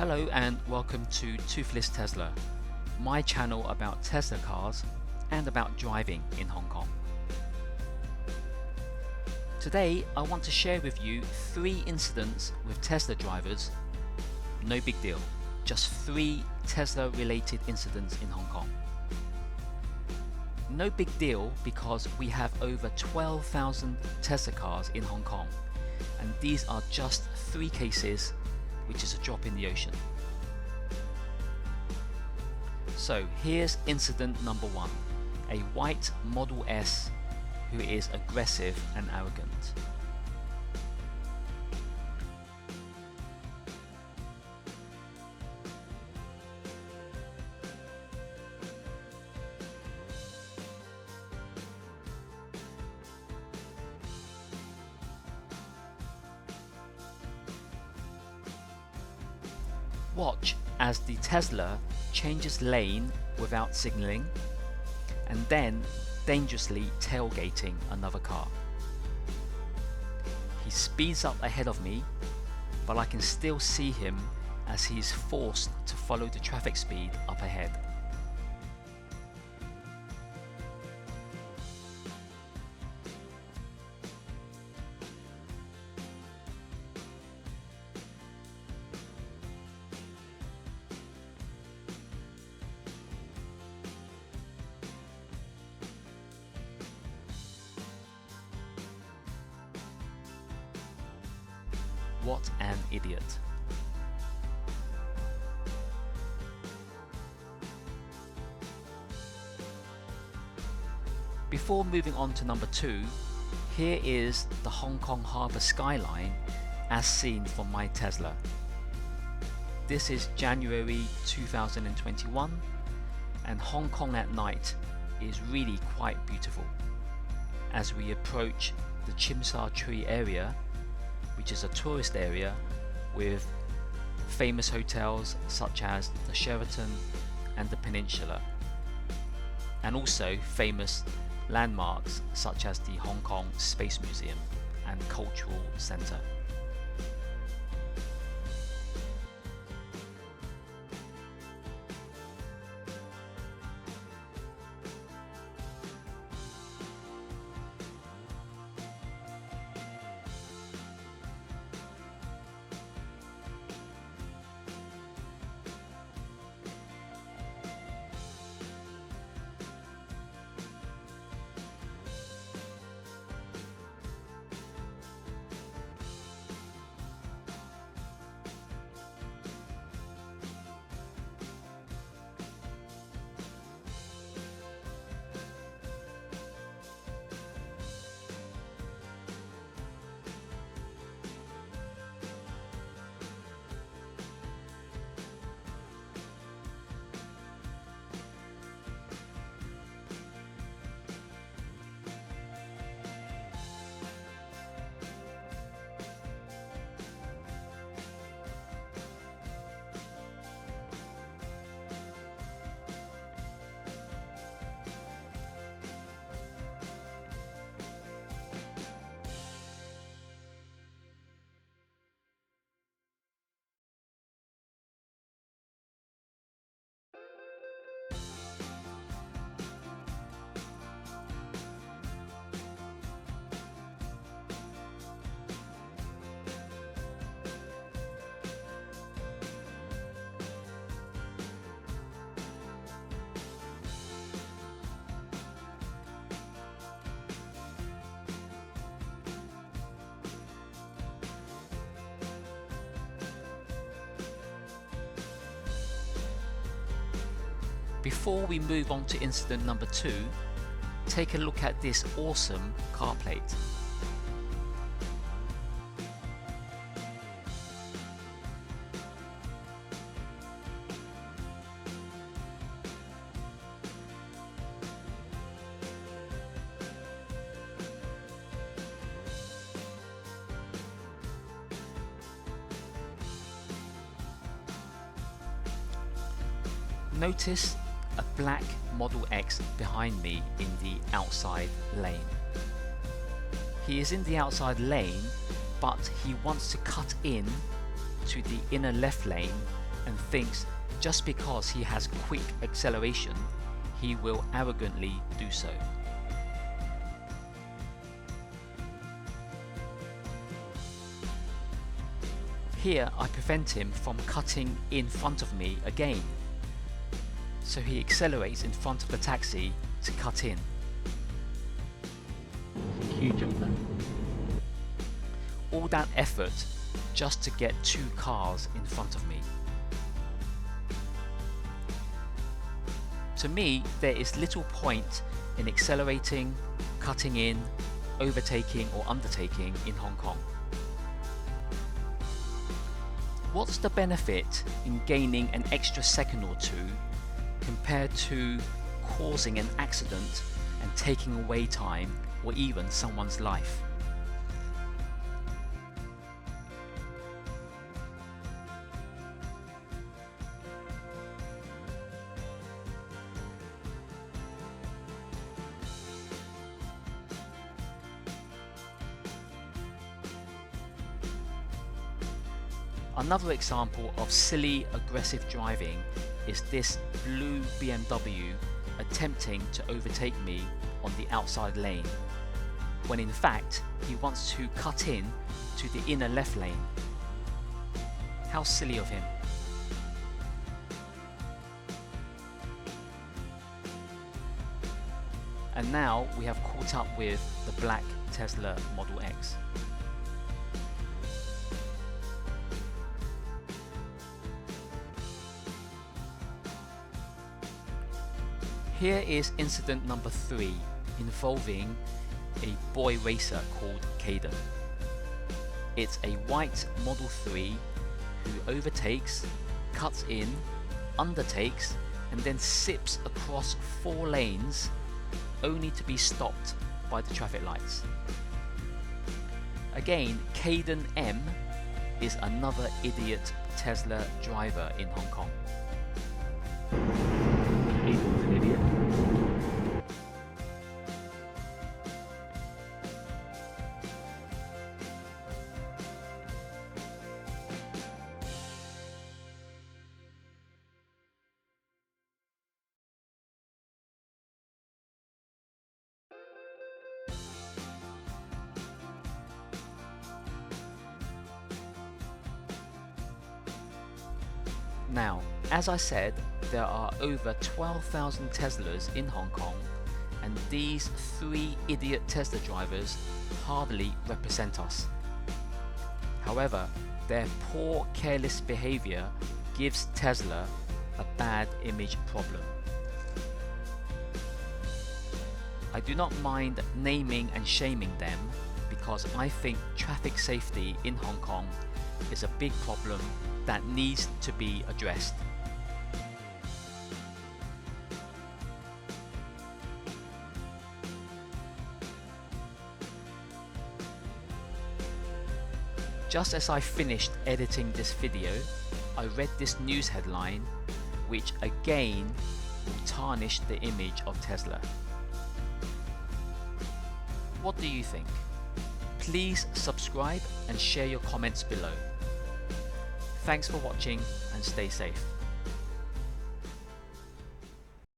Hello and welcome to Toothless Tesla, my channel about Tesla cars and about driving in Hong Kong. Today I want to share with you 3 incidents with Tesla drivers. No big deal, just 3 Tesla related incidents in Hong Kong. No big deal because we have over 12,000 Tesla cars in Hong Kong, and these are just 3 cases, which is a drop in the ocean. So here's incident number 1, a white Model S who is aggressive and arrogant. Watch as the Tesla changes lane without signaling and then dangerously tailgating another car. He speeds up ahead of me, but I can still see him as he is forced to follow the traffic speed up ahead. What an idiot. Before moving on to number 2, here is the Hong Kong Harbour skyline as seen from my Tesla. This is January 2021 and Hong Kong at night is really quite beautiful. As we approach the Tsim Sha Tsui area, which is a tourist area with famous hotels such as the Sheraton and the Peninsula, and also famous landmarks such as the Hong Kong Space Museum and Cultural Centre. Before we move on to incident number 2, take a look at this awesome car plate. Notice a black Model X behind me in the outside lane. He is in the outside lane, but he wants to cut in to the inner left lane and thinks just because he has quick acceleration, he will arrogantly do so. Here I prevent him from cutting in front of me again, so he accelerates in front of the taxi to cut in. Huge jumper. All that effort just to get 2 cars in front of me. To me, there is little point in accelerating, cutting in, overtaking or undertaking in Hong Kong. What's the benefit in gaining an extra second or two compared to causing an accident and taking away time or even someone's life? Another example of silly aggressive driving is this blue BMW attempting to overtake me on the outside lane, when in fact he wants to cut in to the inner left lane. How silly of him. And now we have caught up with the black Tesla Model X. Here is incident number 3 involving a boy racer called KAYDEN. It's a white Model 3 who overtakes, cuts in, undertakes and then sips across 4 lanes only to be stopped by the traffic lights. Again, KAYDEN M is another idiot Tesla driver in Hong Kong. KAYDEN's an idiot. Now, as I said, there are over 12,000 Teslas in Hong Kong, and these 3 idiot Tesla drivers hardly represent us. However, their poor, careless behaviour gives Tesla a bad image problem. I do not mind naming and shaming them because I think traffic safety in Hong Kong is a big problem that needs to be addressed. Just as I finished editing this video, I read this news headline which again will tarnish the image of Tesla. What do you think? Please subscribe and share your comments below. Thanks for watching and stay safe.